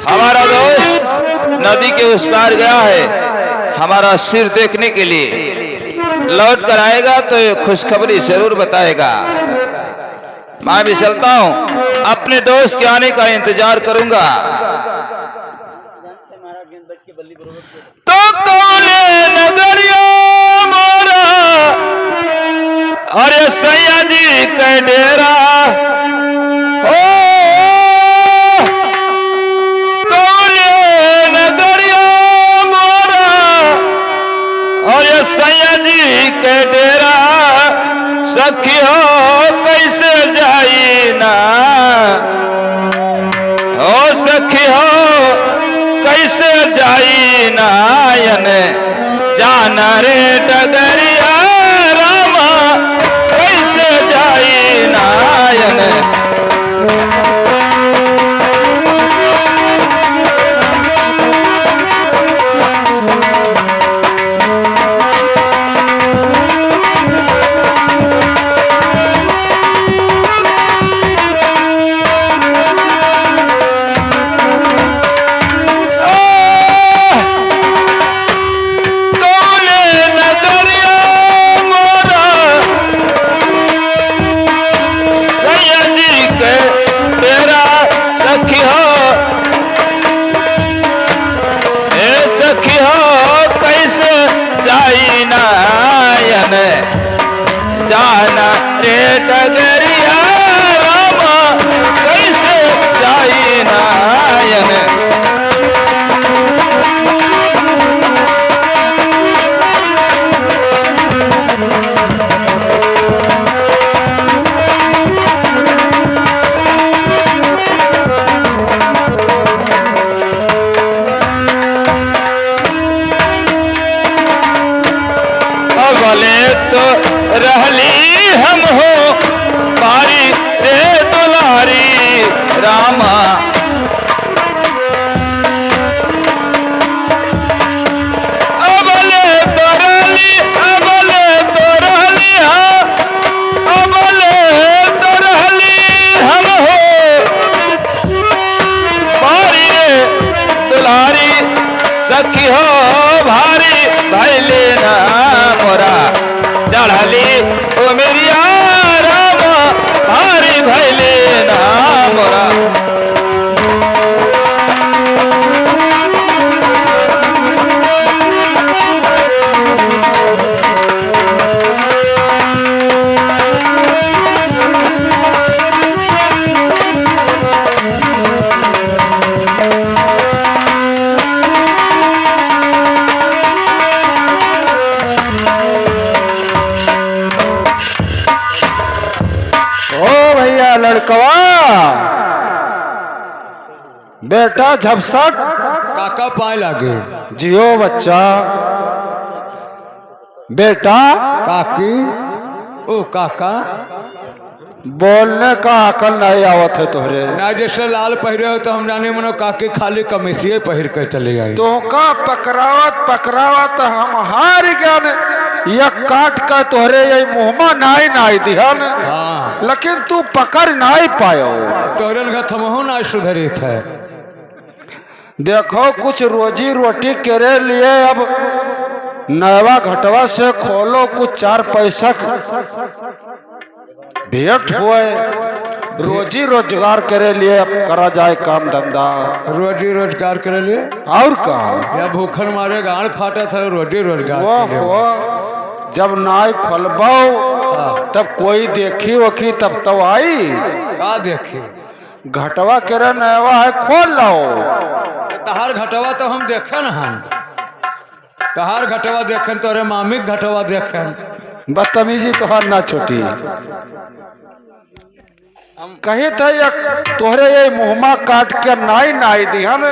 हमारा दोस्त नदी के उस पार गया है हमारा सिर देखने के लिए। लौट कर आएगा तो खुशखबरी जरूर बताएगा। मैं भी चलता हूँ, अपने दोस्त के आने का इंतजार करूंगा। तो कौने नगरिया मोरा अरे सैया जी के डेरा ओ कौने नगरिया मोरा अरे सैया जी के डेरा सखियो कैसे जाई ना ओ सखियो कैसे जाई नायन जाना रे डगरिया रामा कैसे जाई नायन। जाना रे डगरिया रामा कैसे जाई नायन। भले तो रहली हम हो बारी रे दुलारी रामा अबले तो रहली हम हो बारी रे दुलारी सखी हो भारी भैले ना मोरा चढ़ली ओ मेरिया रामा भारी भैले ना मोरा। लड़कवा बेटा झपसट काका पाए लागे जियो बच्चा बेटा काकी ओ काका बोलने का अकल नहीं आवत है तोहरे। ना जैसे लाल पहरे हो तो हम जाने मनो काकी खाली कमीसिए पहिर कर चले गए। तो का पकड़ावत हम हार गया या काट कर तोहरे ये मुहमा नाई नाई दिहन। हाँ लेकिन तू पकड़ नहीं पायो। तोरन का थमहो ना सुधरी थे। देखो कुछ रोजी रोटी के लिए अब नवा घटवा से खोलो कुछ 4 पैसा भेंट हुए रोजी रोजगार करे लिए करा जाए काम धंधा। रोजी रोजगार करे लिए और का या भूखन मारे गाड़ फाटा था रोजी रोजगार वो जब नाई खोलबाओ तब कोई देखी वकी तब तो आई का देखी घटवा करे नवा है खोल लाओ। तहार घटवा तो हम देखे न तहार घटवा देखे तोरे मामिक घटवा देखे बदतमीजी तोहर ना छोटी कहे थे तोहरे ये मुहमा काट के नाई नाई दिहन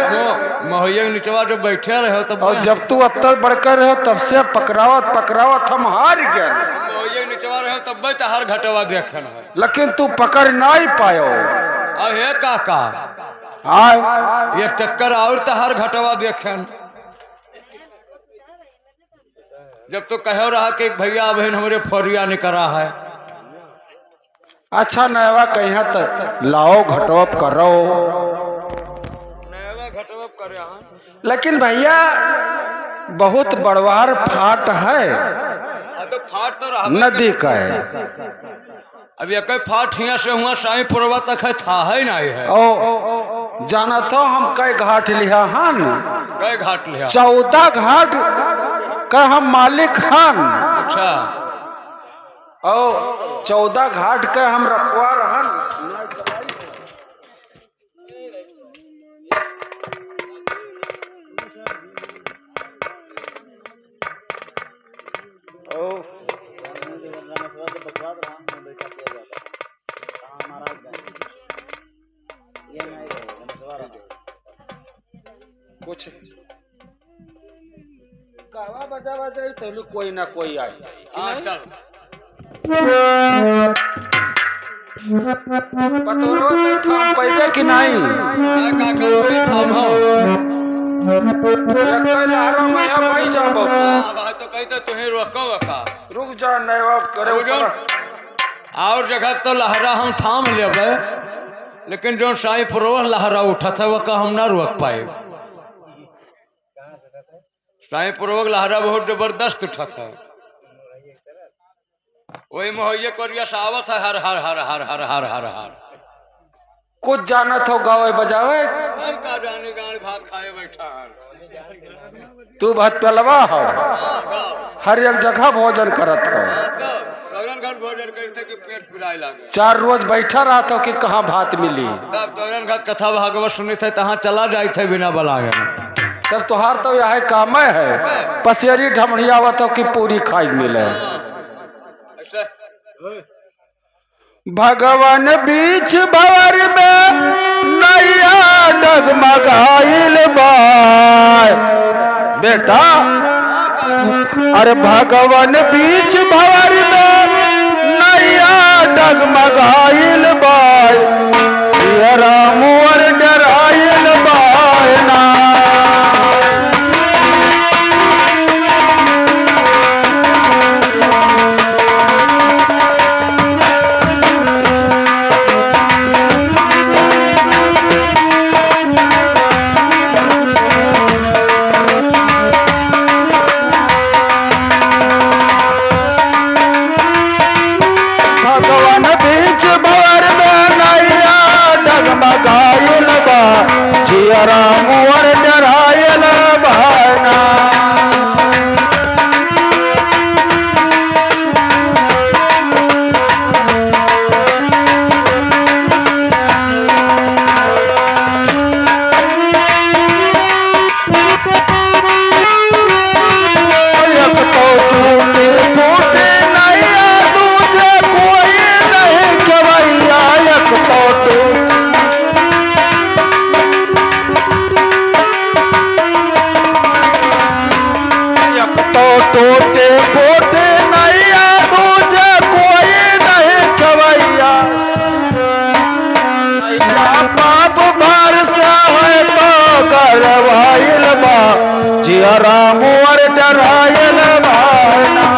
महोइया के नीचवा जब बैठे रहे तब और जब तू अत्तर बढ़कर रहे तब से पकड़ावत हम हार गए। महोइया के नीचवा रहे तब तहार घटवा देखे लेकिन तू पकड़ नहीं पायो। अहे काका आय एक चक्कर और तहार घटवा देखे जब तो कहो रहा कि भैया बहन हमारे फौरिया ने करा है। अच्छा नवा कहीं तक लाओ घटोप करो नवा घटवा करे हाँ। लेकिन भैया बहुत बड़वार फाट है, तो फाट तो रहा नदी का है। अब एक फाट हिया से हुआ साई पुरवा तक है था ही नहीं है। ओ जाना तो हम कई घाट लिया हन, कई घाट लिया 14 घाट का हम मालिक हन। अच्छा ओ 14 घाट का हम रखवार हन। कुछ गावा बजा बजा तो कोई ना कोई आ जाए। हाँ चल पतोरो तो थाम पैबे कि नहीं? काका तू ही थाम हो एक लहरा में है भाई जा बाबू। भाई तो कहते तू ही रोको का रुक जा नवाब करे ऊपर। और जगह तो लहरा हम थाम लेबे, लेकिन जो साई पुरवा लहरा उठा था वह हम ना रोक पाए। साई पुरवा लहरा बहुत जबरदस्त उठा था, वही मोहैया कोरिया सावत है हर हर हर हर हर हर हर हर। कुछ जाना तो गावे बजावे, हम का जाने गाड़ी भात खाए बैठा है। तू भात पलवा हो, हर एक जगह भोजन करत हो। घर भोजन करते कि पेट पिराए लागे। 4 रोज बैठा रहा तो कि कहाँ भात मिली। तब तोरन घर कथा भागवत सुनी थे तहाँ चला जाए थे बिना बलागे। तब तुहार तो यह काम है पसेरी ढमड़ियावा तो कि पूरी खाई मिले। भगवान बीच भवर में नैया डगमगाइल बाय बेटा। अरे भगवान बीच भवर में नैया डगमगाइल बाय, राम और डराइल बाय ना। राम और डरायल बहना। एक तो टूटे टूटे नैया दूजे कोई नहीं कवैया। एक तो टूटे फूटे नैया दूजे कोई नहीं कवैया। पाप भर से है तो करवाइल बा, जिया राम और डराइल बाना।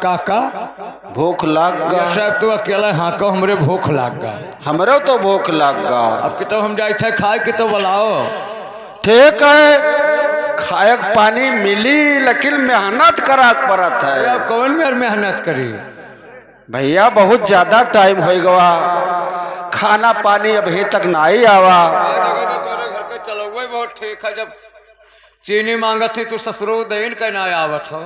काका भूख लाग गा। साहब तू अकेला हाँ को हमरे भूख लाग गा। हमरो तो भूख लाग गा। अब कि तो हम जाए थे खाए कि तो बुलाओ। ठीक है खायक पानी मिली लेकिन मेहनत करा पड़त है। कौन में मेहनत करी भैया, बहुत ज्यादा टाइम हो गवा, खाना पानी अभी तक नहीं आवा। घर के चलौवे बहुत ठीक है, जब चीनी मांगत थी तू ससुरो दिन के ना आवत हो।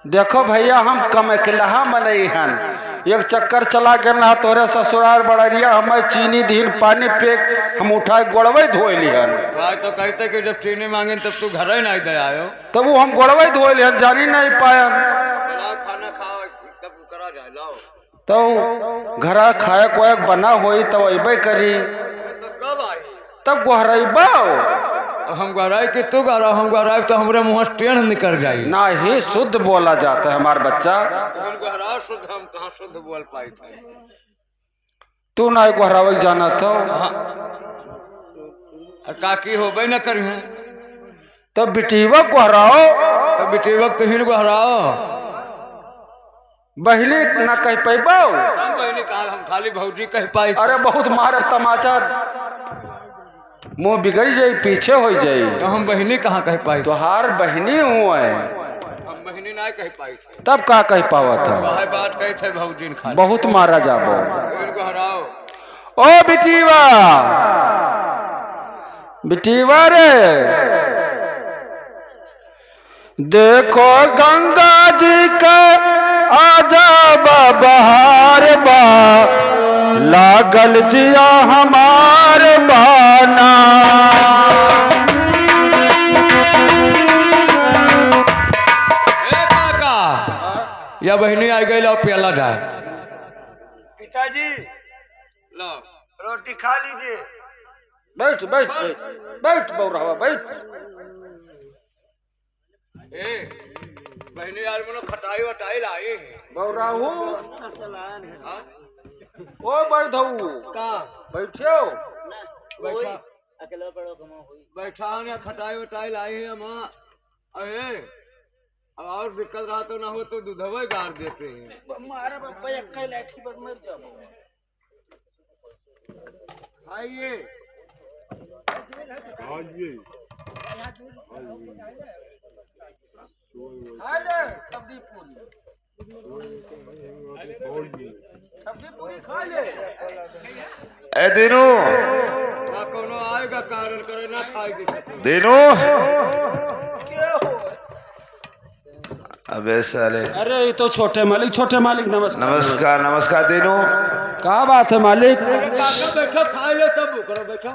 देखो भैया हम कम अकेला मनई हन, एक चक्कर चला गए ना तोरे ससुराल बड़रिया हमें चीनी दीन पानी पे हम उठाए गोड़वे धोए लिहन। भाई तो कहते कि जब चीनी मांगे तब तू घर ही नहीं दे आयो। तब वो हम गोड़वे धोए लिहन, जानी नहीं पाया। खाना तब करा जाए लाओ। तो घरा खाए कोए बना होई तो अबे करी तो कब आई? तब गोहरबा हम गराए कि तू गरा, हम गराए तो हमरे मुँह से टेढ़ निकल जाई। ना ही शुद्ध बोला जाता है हमार बच्चा। तुम गहरा शुद्ध, हम कहाँ शुद्ध बोल पाए थे। तू ना गोहरावे जाना तो काकी हो न करी है तो बिटिवा गोहराओ तो बेटी वक्त तुहिन गहराओ। बहली ना कह पैबो। हम बहनी कहा, हम खाली भौजी कह पाई। अरे बहुत मारब तमाचा, मुंह बिगड़ जाई, पीछे हो जाई। तो हम बहनी कहाँ कह पाई? तुहार बहनी हुआ है, हम बहनी ना कह पाई थे। तब का कह पावा था? वह बात कही थे भौजी ने खाली। बहुत मारा जाबो। गहराओ ओ बिटिवा, बिटिवा रे देखो गंगा जी का आजा बहार बा, लागल जिया हमार बाना। ए काका, या बहनी आ गई, लो प्याला जाए। पिताजी लो रोटी खा लीजिए। बैठ बैठ बैठ बैठ बौरावा बैठ। ए बहनी यार मनो खटाई वटाई लाई बौराहू हाँ? ओ बैठऊ का बैठो। बैठा बैठा ने खटाई वटाई लाई है माँ। अरे अब और दिक्कत रहा तो ना हो तो दूधवे गाड़ देते हैं। मारे बाबा एक लाठी पर मर जाओ। आइए आले सब्जी पूरी, सब्जी पूरी खा ले। ए दिनू, ना कोनो आएगा कारण करे ना खाएगी ससुर। दिनू, क्या हो? अबे साले। अरे ये तो छोटे मालिक नमस्कार। नमस्कार नमस्कार दिनू। क्या बात है मालिक? अरे काका बैठो खा ले तब करो। बैठो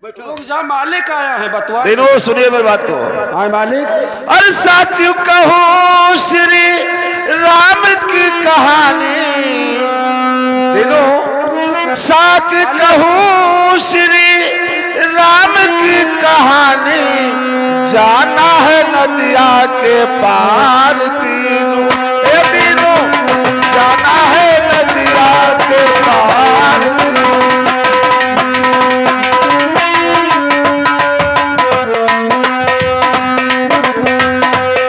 बैठो। लोग जा मालिक आया है बतवा। दिनू सुनिए मेरी बात को। हाँ मालिक। अरे साथियों कहूँ श्री राम की कहानी, दिनू सच कहूँ श्री राम की कहानी, जाना है नदिया के पार तीनों। ए तीनों जाना है नदिया के पार तीनों।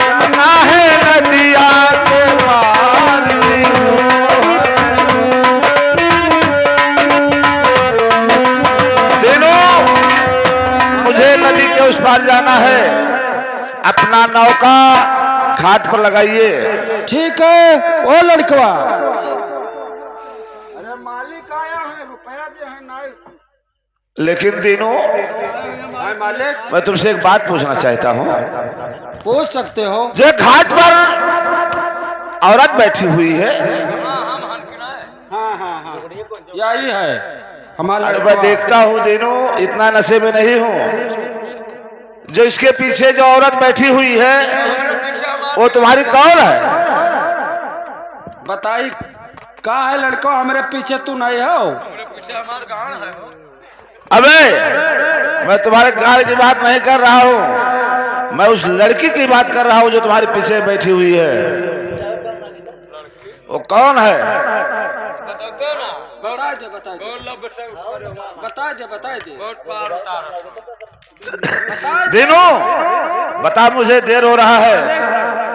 जाना है नदिया के पार तीनों। मुझे नदी के उस पार जाना है, अपना नौका घाट पर लगाइए। ठीक है ओ लड़कवा। अरे मालिक आया है, रुपया दे है ना। लेकिन दिनों हाँ मालिक। मैं तुमसे एक बात पूछना चाहता हूँ। पूछ सकते हो। जो घाट पर औरत बैठी हुई है, हाँ हाँ हाँ यही है हमारा अरे लड़का। मैं देखता हूँ दिनों, इतना नशे में नहीं हूँ। जो इसके पीछे जो औरत बैठी हुई है वो तुम्हारी कौन है? बताई का है लड़का? हमारे पीछे तू नहीं हो। पीछे हमार गान है। अबे मैं तुम्हारे गाल की बात नहीं कर रहा हूँ, मैं उस लड़की की बात कर रहा हूँ जो तुम्हारे पीछे बैठी हुई है। वो कौन है? बताते ना। बता दे बता दे बोल लो बस बता दे बता दे। बहुत पार उतारा दिनों बता, मुझे देर हो रहा है।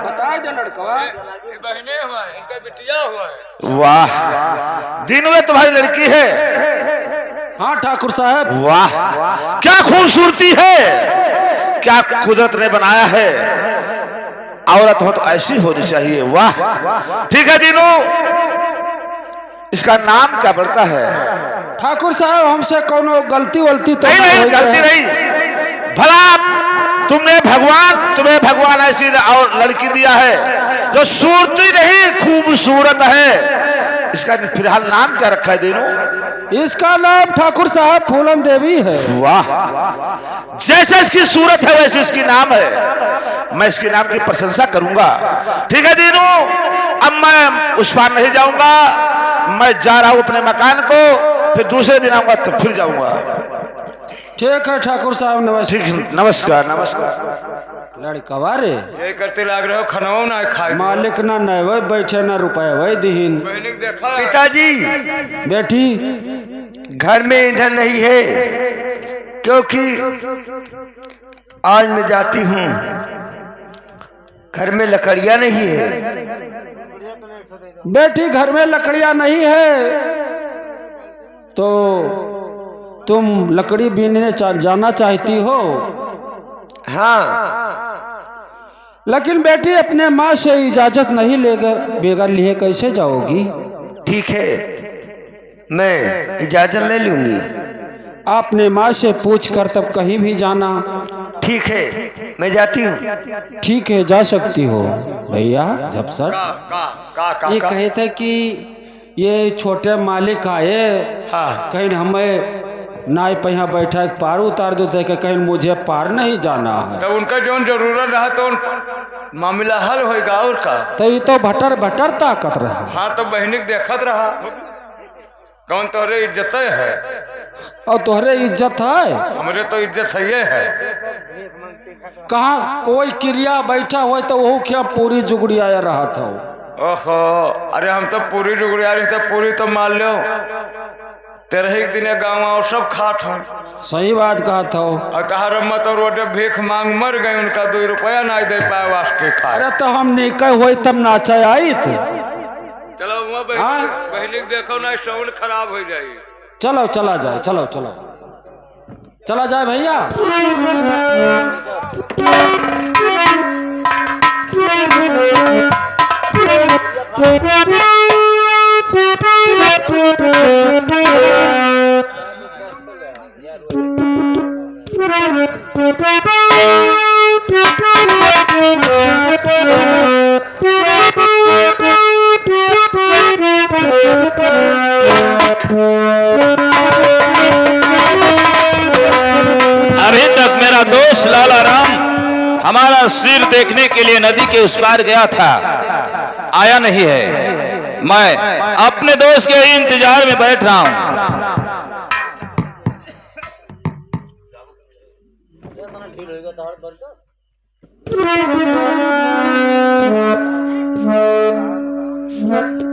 बता दे लड़का। ये बहने हुआ है, इनका बिटिया हुआ है। वाह दिनों ये तुम्हारी लड़की है? हाँ ठाकुर साहब। वाह क्या खूबसूरती है, क्या कुदरत ने बनाया है। औरत हो तो ऐसी होनी चाहिए। वाह ठीक है दिनों, इसका नाम क्या पड़ता है? ठाकुर साहब हमसे कोनो गलती वलती तो नहीं गलती नहीं। भला तुम्हें भगवान ऐसी और लड़की दिया है जो सूरती नहीं खूबसूरत है। इसका फिलहाल नाम क्या रखा है दिनों? इसका नाम ठाकुर साहब फूलन देवी है। वाह जैसे इसकी सूरत है वैसे इसकी नाम है। मैं इसके नाम की प्रशंसा करूंगा। ठीक है दिनों, अब मैं उस पार नहीं जाऊंगा, मैं जा रहा हूं अपने मकान को, फिर दूसरे दिन आऊंगा तो फिर जाऊंगा। ठीक है ठाकुर साहब, नमस्कार। ठीक, नमस्कार नमस्कार। लड़कवा रे ये करते लाग रहे हो खनवा ना खाए मालिक ना नहीं वही बैठे ना रुपए वही दीन। बहनी को देखा पिताजी बेटी घर में ईंधन नहीं है, क्योंकि आज मैं जाती हूँ, घर में लकड़ियाँ नहीं है। बेटी घर में लकड़ियां नहीं है तो तुम लकड़ी बीनने जाना चाहती हो? हाँ, लेकिन बेटी अपने माँ से इजाजत नहीं लेकर बेगर लिए कैसे जाओगी? ठीक है, मैं इजाजत ले लूंगी। आपने माँ से पूछ कर तब कहीं भी जाना। ठीक है, मैं जाती हूँ। ठीक है, जा सकती हो। भैया झपसर का ये कहे थे कि ये छोटे मालिक आए, हाँ कहीं हमें नाई पे यहाँ बैठा एक पार उतार देते कि कहीं मुझे पार नहीं जाना है। तो उनका जो जरूरत रहा तो मामला हल होगा और का। तो ये तो भटर भटर ताकत रहा। हाँ तो बहनी को देखत रहा, कौन तोहरे इज्जत है? और तोहरे इज्जत है? हमरे तो इज्जत है, ये है। कहाँ कोई क्रिया बैठा हो तो वो क्या पूरी जुगड़ी आया रहा था? ओहो, अरे हम तो पूरी जुगड़िया रही तो पूरी तो मान लो, तेरह ही दिन गाँव और सब खाट हैं। सही बात कहा था। और तहार मत और रोटे भीख मांग मर गए, उनका 2 रुपया ना दे पाए वास के खाए। अरे तो हम निकल हो तब नाचा आई थी। चलो वहाँ बहनी को देखो ना, साउंड खराब हो जाए। चलो चला जाए, चलो चलो चला जाए भैया। अभी तक मेरा दोस्त लाला राम हमारा सिर देखने के लिए नदी के उस पार गया था, आया नहीं है। मैं अपने दोस्त के इंतजार में बैठ रहा हूं।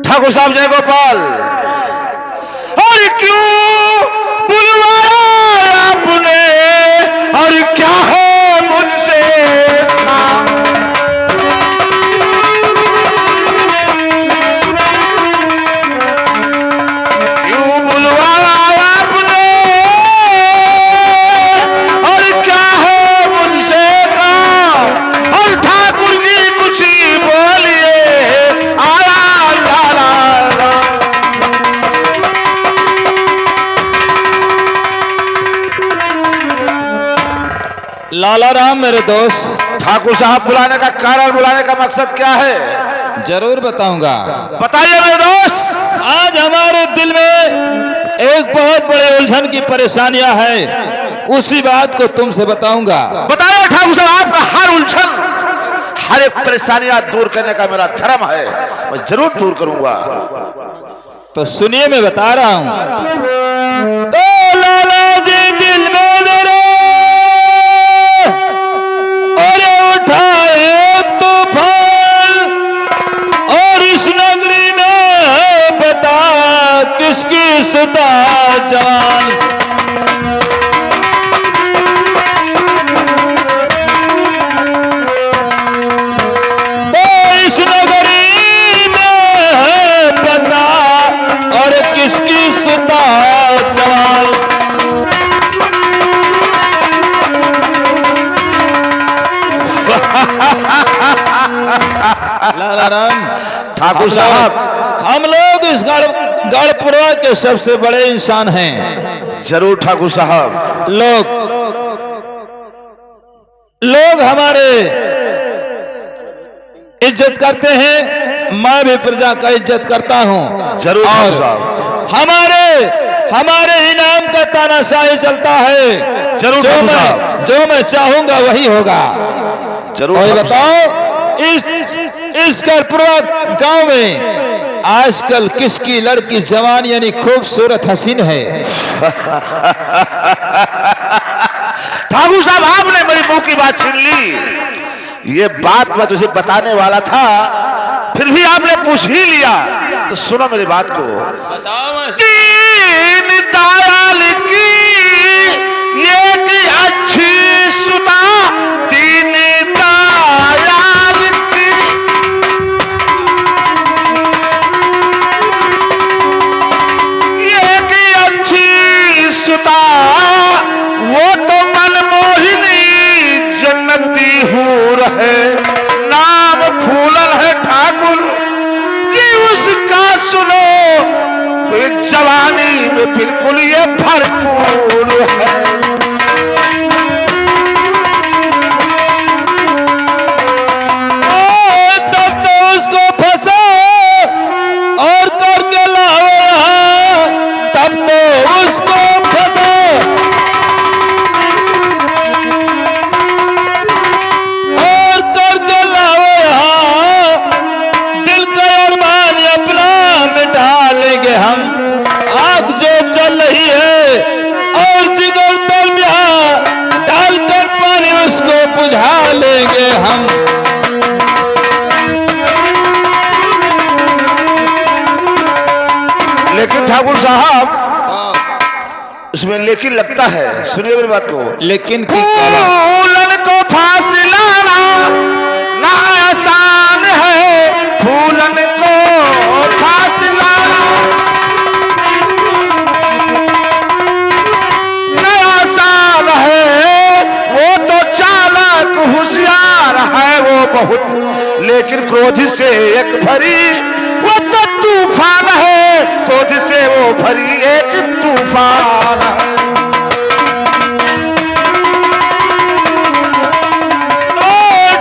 ठाकुर साहब जय गोपाल। और क्यों बुलवाया आपने, और क्या है मुझसे काम? क्यों बुलवाया आपने, और क्या है मुझसे काम? और ठाकुर जी कुछ ही बोलिए, आया लाला राम। लाला राम मेरे दोस्त, ठाकुर साहब बुलाने का कारण, बुलाने का मकसद क्या है? जरूर बताऊंगा। बताइए मेरे दोस्त। आज हमारे दिल में एक बहुत बड़े उलझन की परेशानियां हैं, उसी बात को तुमसे बताऊंगा। बताइए ठाकुर साहब, आपका हर उलझन, हर एक परेशानियां दूर करने का मेरा धर्म है, मैं जरूर दूर करूंगा। तो सुनिए, मैं बता रहा हूं। तो लाला जी दिल में मेरे और उठाए तूफान, और इस नगरी में बता किसकी सुता जान। तो इस नगरी में है बता, और किसकी सुता जान। लाला राम ठाकुर साहब, हम लोग इस गढ़पुरा के सबसे बड़े इंसान हैं। जरूर ठाकुर साहब। लोग हमारे इज्जत करते हैं, मैं भी प्रजा का इज्जत करता हूं। जरूर ठाकुर और साहब। हमारे इनाम का तानाशाही चलता है। जरूर ठाकुर साहब। जो मैं चाहूंगा वही होगा। जरूर और ठाकुर साहब। बताओ, इस कर्पूरवत गांव में आजकल किसकी लड़की जवान यानी खूबसूरत हसीन है? ठाकुर साहब, आपने मेरी मुंह की बात छीन ली। ये बात मैं तुझे बताने वाला था, फिर भी आपने पूछ ही लिया, तो सुनो मेरी बात को। बताओ। दीन दयाल की एक अच्छी सुता, दीन दयाल की एक अच्छी सुता, वो तो मनमोहिनी जन्नती हूर है, नाम फूलन है ठाकुर जी उसका सुनो, जवानी में बिल्कुल ये भरपूर है। तब तो उसको फंसा और करके लाओ यहाँ, तब तो उसको फंसा और करके लाओ यहाँ, दिल का अरमान अपना मिटा लेंगे हम। आग जो जल रही है और जिगर दरमियान डालकर पानी उसको बुझा लेंगे हम। लेकिन ठाकुर साहब, उसमें लेकिन लगता है, सुनिए मेरी बात को। लेकिन फूलन को फांसी लाना ना आसान है, फूलन को फांसी लाना ना आसान है, वो तो चालाक होशियार है वो बहुत, लेकिन क्रोध से एक भरी वो तो तूफान है, क्रोध से वो भरी एक तूफान है।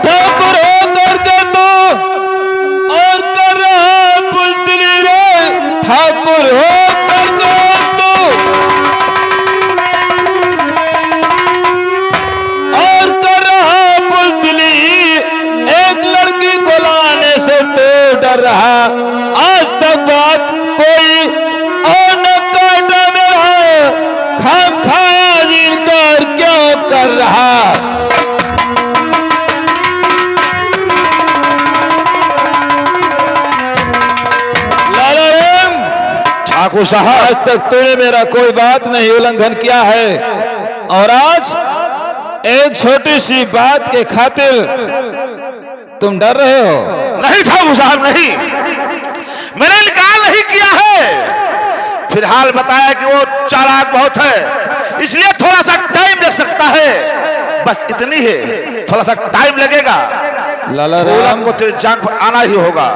ठाकुर हो करके तो और कर रहा बुलबुली रे, ठाकुर हो करके तो और कर रहा बुलबुली, एक लड़की को लाने से तो डर रहा, आज तक बात कोई और न काटा मेरा, खाम खाया जिनकर क्यों कर रहा? लाला राम, ठाकुर साहब, आज तक तूने मेरा कोई बात नहीं उल्लंघन किया है, और आज एक छोटी सी बात के खातिर तुम डर रहे हो? नहीं ठाकुर साहब, नहीं, मैंने इनकार नहीं किया है, फिलहाल बताया कि वो चालाक बहुत है, इसलिए थोड़ा सा टाइम लग सकता है, बस इतनी है, थोड़ा सा टाइम लगेगा, लाला फूलन राम को तेरे जान पर आना ही होगा।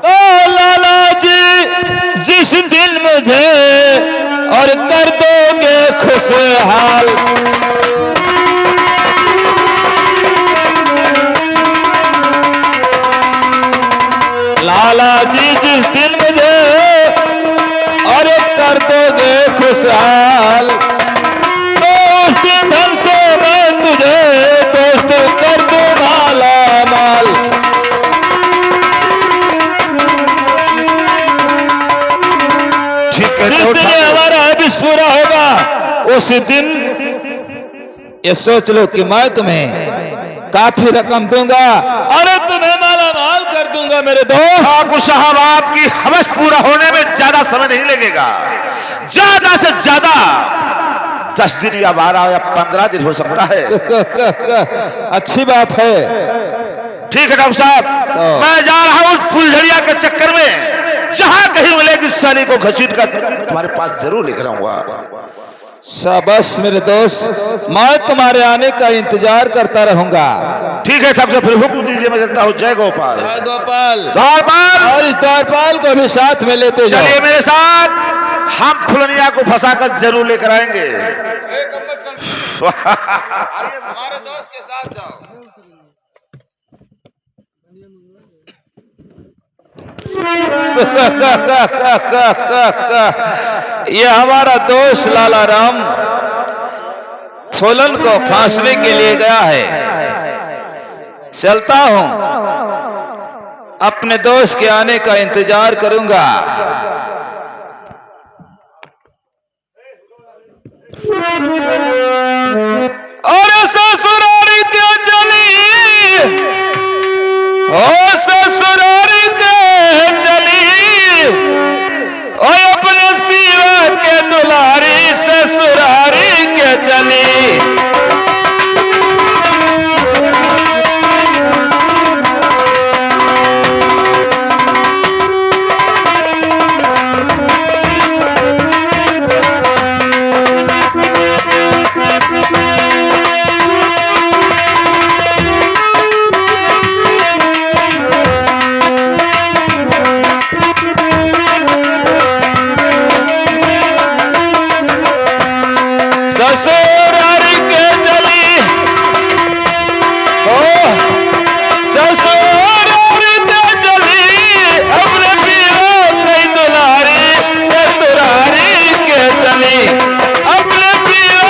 तो लाला जी जिस दिन मुझे और कर दोगे खुशहाल, लाला जी जिस दिन मुझे और कर दोगे खुशहाल, तो उस दिन धन से मैं तुझे दोस्त कर दूं माला माल। ठीक है, जिस तो दिन ठाकुर- हमारा हबिस पूरा होगा उस दिन ये सोच लो कि मैं तुम्हें काफी रकम दूंगा और तुम्हें माला माल कर दूंगा मेरे दोस्त। ठाकुर साहब, आपकी हवस पूरा होने में ज्यादा समय नहीं लगेगा, ज्यादा से ज्यादा 10 दिन या 12 या 15 दिन हो सकता है। अच्छी बात है। ठीक है ठाकुर साहब, मैं जा रहा हूँ उस फुलझड़िया के चक्कर में, जहां कहीं मिलेगी साली को घसीट कर तुम्हारे पास जरूर लेकर आऊंगा। शाबाश मेरे दोस्त, मैं तुम्हारे आने का इंतजार करता रहूंगा। ठीक है ठाकुर साहब, फिर हुक्म दीजिए, मैं चलता हूँ। जय गोपाल। जय गोपाल। द्वारपाल, और इस द्वारपाल को भी साथ में लेते जाओ। चलिए मेरे साथ, हम फुलनिया को फंसाकर जरूर लेकर आएंगे। हमारे दोस्त के साथ जाओ। ये हमारा दोस्त लाला राम फूलन को फांसने के लिए गया है। चलता हूं अपने दोस्त के आने का इंतजार करूंगा। और ससुरारी के चली, ओ ससुरारी के चली, ओ अपने पीवा के दुलारी ससुरारी के चली। ससुरारी के चली, ओ ससुरारी के चली, अपने पीवा की दुलारी ससुरारी के चली, अपने पीवा।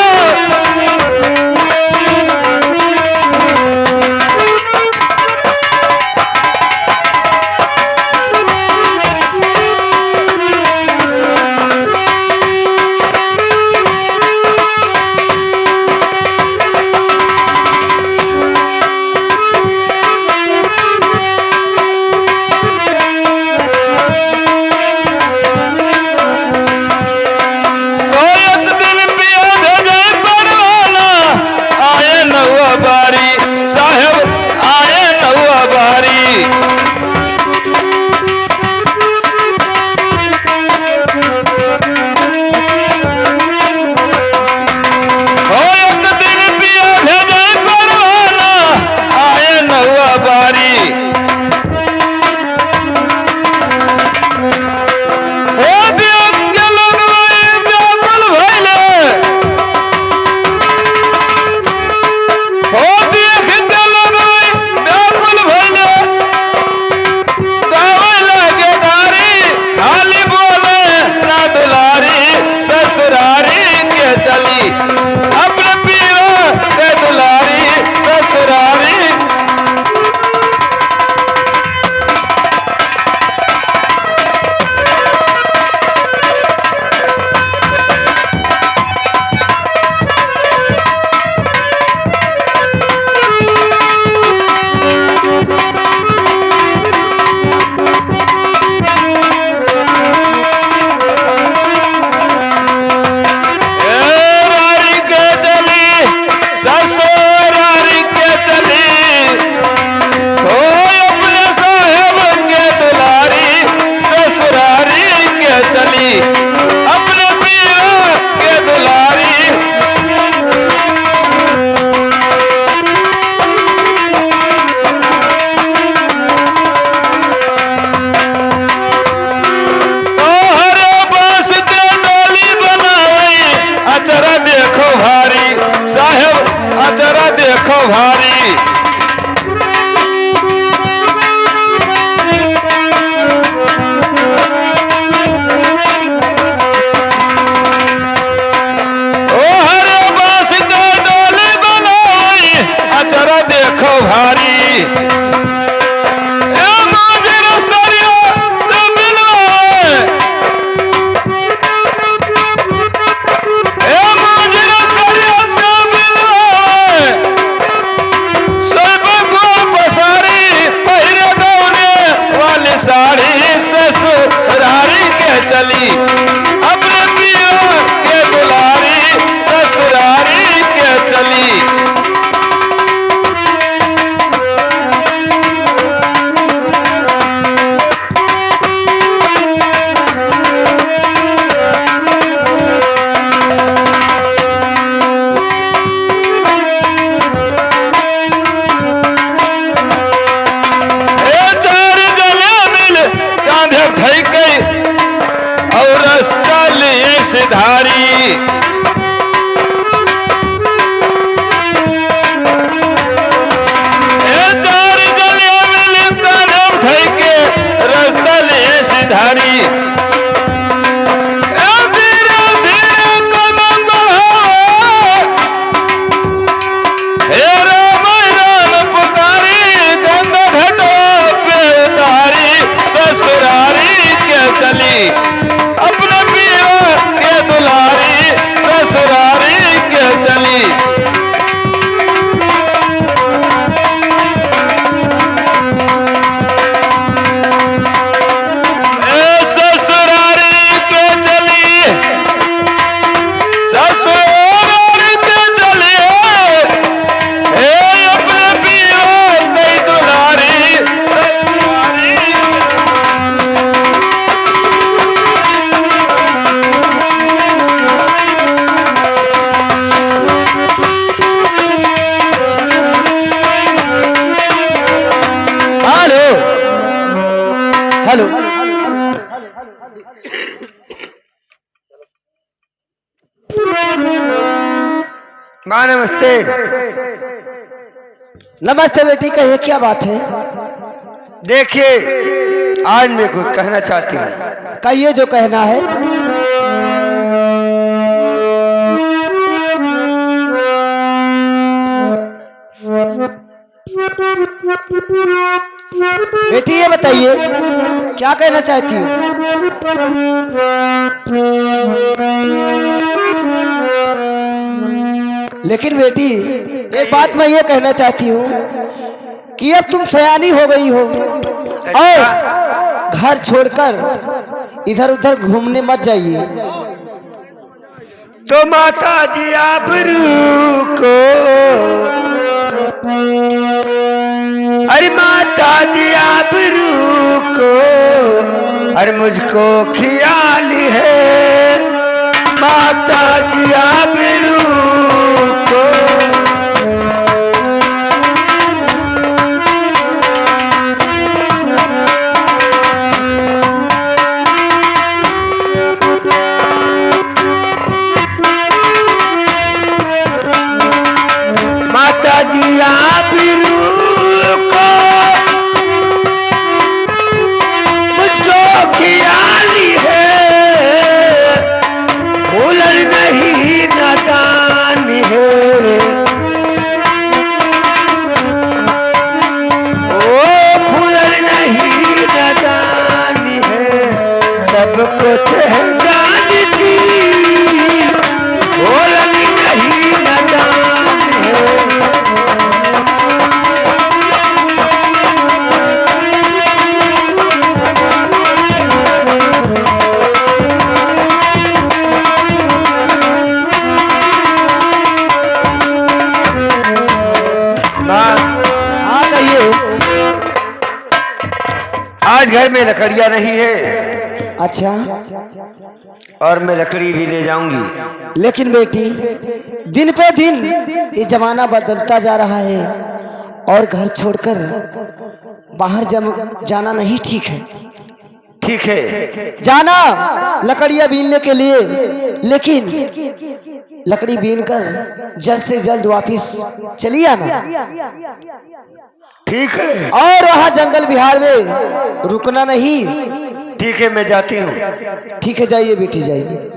चली अपने पिया के दुलारी ससुरारी के चली। सिधारी चार गलियां मिलता रब थई के रास्ता ले सिधारी धीरे धीरे कदम बढ़ाओ हे राम राम पुकारी गंगा घाटों पे उतारी। हेलो। माँ नमस्ते। नमस्ते बेटी, कहिए क्या बात है? देखिए, आज मैं कुछ कहना चाहती हूँ। कहिए जो कहना है। बेटी ये बताइए क्या कहना चाहती हो? लेकिन बेटी एक बात मैं ये कहना चाहती हूँ कि अब तुम सयानी हो गई हो और घर छोड़कर इधर उधर घूमने मत जाइए। तो माता जी आप रुको, अरे माता जी आप रुको, अरे मुझको ख्याल है, माता जी आप रुको। माता जी आप रुको, मुझको ख्याल है, फूलन नहीं नादान है, ओ फूलन नहीं नादान है, सब कुछ है जानती, फूलन नहीं नादान है। हाँ कहिए। आज घर में लकड़ियां नहीं है अच्छा, और मैं लकड़ी भी ले जाऊंगी। लेकिन बेटी दिन पे दिन ये जमाना बदलता जा रहा है और घर छोड़कर बाहर जाना नहीं ठीक है। ठीक है, जाना लकड़ियां बीनने के लिए, लेकिन लकड़ी बीन कर जल्द से जल्द वापिस चली आना। ठीक है, और वहाँ जंगल बिहार में रुकना नहीं। ठीक है, मैं जाती हूँ। ठीक है, जाइए बेटी जाइए।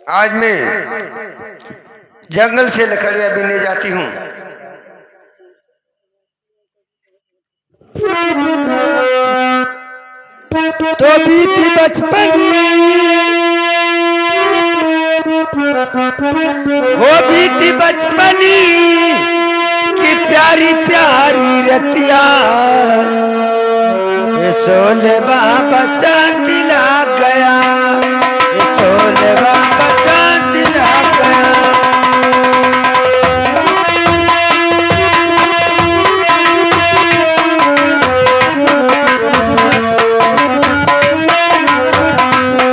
आज मैं जंगल से लकड़ियां बीनने जाती हूँ। तो बीती बचपन, वो बीती बचपन की प्यारी प्यारी रतिया, ये सोले बाबा शांति ला गया, ये सोले बाबा शांति ला गया।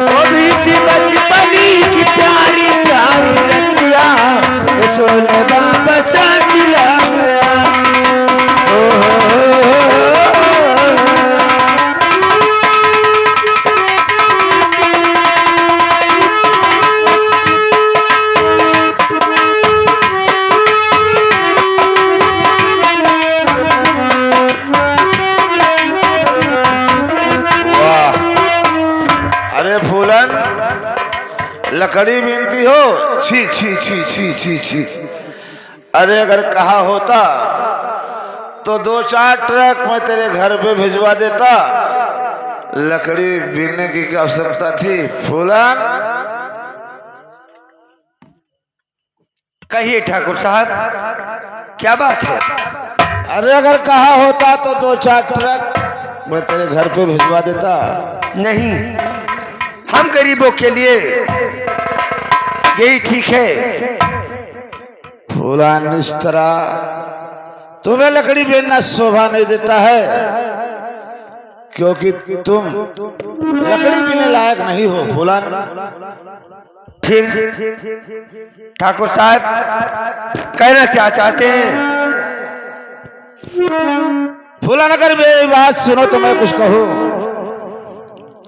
वो बीती बचपन की प्यारी प्यारी रतिया, ये सोले बाबा शांति ला गया। अरे फूलन, लकड़ी बीनती हो? छी छी छी छी छी छी। अरे अगर कहा होता तो 2-4 ट्रक मैं तेरे घर पे भिजवा देता। लकड़ी बीनने की क्या आवश्यकता थी फूलन? कहिए ठाकुर साहब, क्या बात है? अरे अगर कहा होता तो 2-4 ट्रक मैं तेरे घर पे भिजवा देता। नहीं, हम गरीबों के लिए यही ठीक है। फूला निस्तरा, तुम्हें लकड़ी बेचना शोभा नहीं देता है, क्योंकि तुम लकड़ी पीने लायक नहीं हो फूलान। फिर ठाकुर साहब कहना क्या चाहते हैं? फूलान अगर मेरी बात सुनो तो मैं कुछ कहूँ।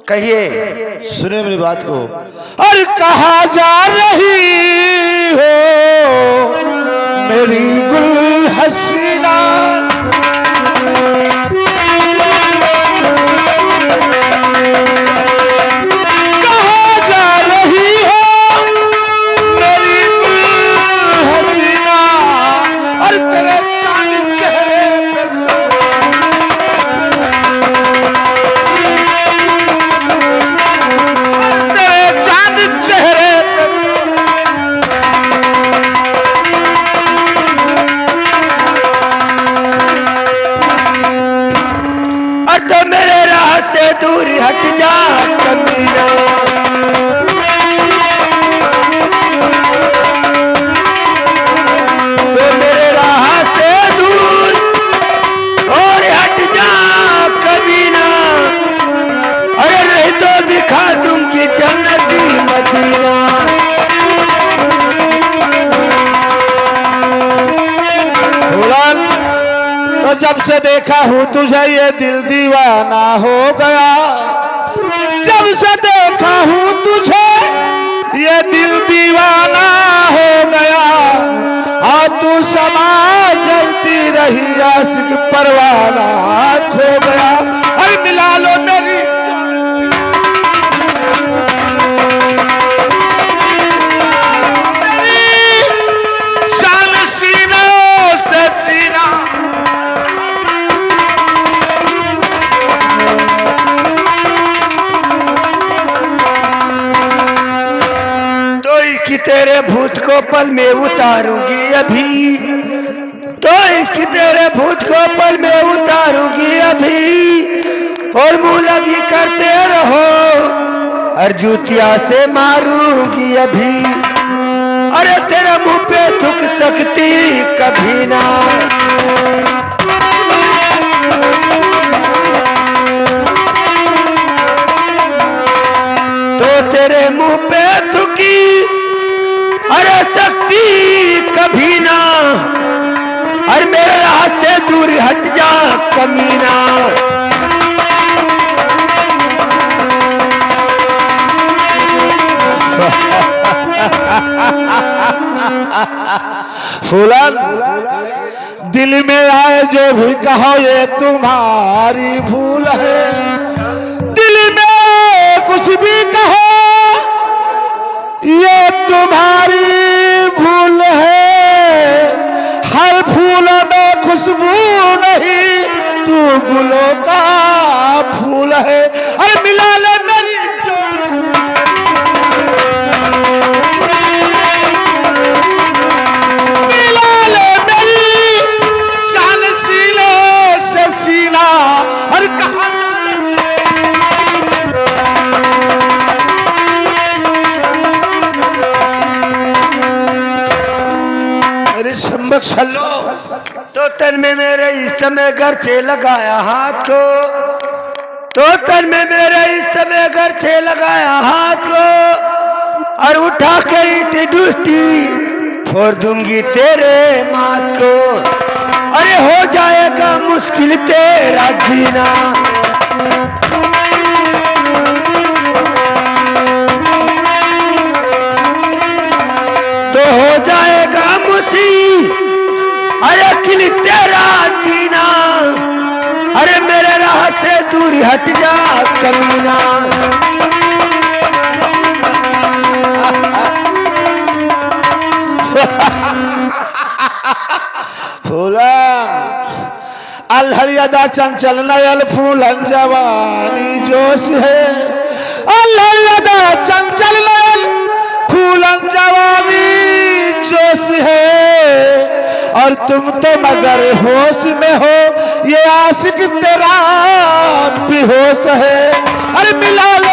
कहिए। सुने मेरी बात को। और कहाँ जा रही हो मेरी गुल हसीना, कहाँ जा रही हो मेरी गुल हसीना, और तेरे चांद चेहरे पे तेरे चांद चेहरे पे तो मेरे राह से दूर हट जा कमीना, तो मेरे राह से दूर और हट जा कमीना। अरे रह तो दिखा दूंगी जन्नती मदीना। फूलान, तो जब से देखा हूँ तुझे ये दिल दीवाना हो गया, जब से देखा हूँ तुझे ये दिल दीवाना हो गया। हाँ तू समा जलती रही आशिक परवाना खो गया। अरे मिला लो मेरी शान सीनों से सीना, तो इसकी तेरे भूत को पल में उतारूंगी अभी, तो इसकी तेरे भूत को पल में उतारूंगी अभी। और मुंह लगी करते रहो और जूतिया से मारूंगी अभी। अरे तेरे मुंह पे थूक सकती कभी ना। तो तेरे मुंह पे थूकी अरे सकती कभी ना। और मेरे हाथ से दूर हट जा कमीना। फूलन, दिल में आए जो भी कहो ये तुम्हारी भूल है। दिल में कुछ भी कहो ये तुम्हारी भूल है। हर फूल में खुशबू नहीं, तू गुलों का फूल है। अरे मिला ले मेरी लो। तो तन में मेरे इस समय घर छे लगाया हाथ को, तो तन में मेरे इस समय घर छे लगाया हाथ को। और उठा के ईंट डूटी फोड़ दूंगी तेरे माथ को। अरे हो जाएगा मुश्किल तेरा जीना। तो हो जाएगा मुश्किल अरे किल तेरा जीना। अरे मेरे राह से दूर हट जा कमीना। फूलन अल्हरियदा चंचल नयल फूलन जवानी जोश है। अल्हरियदा चंचल नयल फूलन जवानी जोश है। और तुम तो मगर होश में हो, ये आशिक तेरा बेहोश है। अरे मिला ले